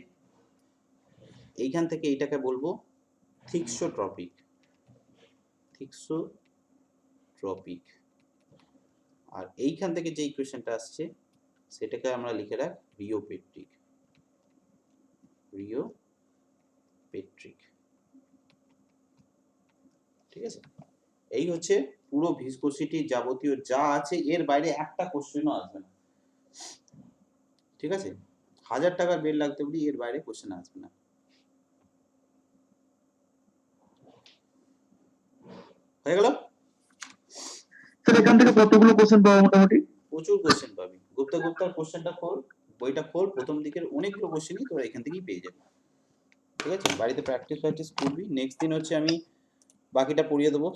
এইখান থেকে এইটাকে বলবো থিক্সোট্রপিক। থিক্সোট্রপিক। আর এইখান থেকে যে ইকুয়েশনটা আসছে সেটাকে আমরা লিখে রাখ রিওপেট্রিক। রিওপেট্রিক। ঠিক আছে, এই হচ্ছে পুরো ভিসকোসিটির যাবতীয় যা আছে, এর বাইরে একটা কোশ্চেনও আসবে না। ঠিক আছে, 1000 টাকার বেল লাগতে বলি, এর বাইরে কোশ্চেন আসবে না। হয়ে গেল? স্যার এখান থেকে কতগুলো কোশ্চেন পাবো মোটামুটি? প্রচুর কোশ্চেন পাবি। গুপ্তার কোশ্চেনটা খোল, বইটা খোল, প্রথম দিকের অনেকগুলো কোশ্চেনই তোরা এখান থেকেই পেয়ে যাবে। ঠিক আছে, বাড়িতে প্র্যাকটিস করবি। নেক্সট দিন হচ্ছে আমি বাকিটা পড়িয়ে দেবো।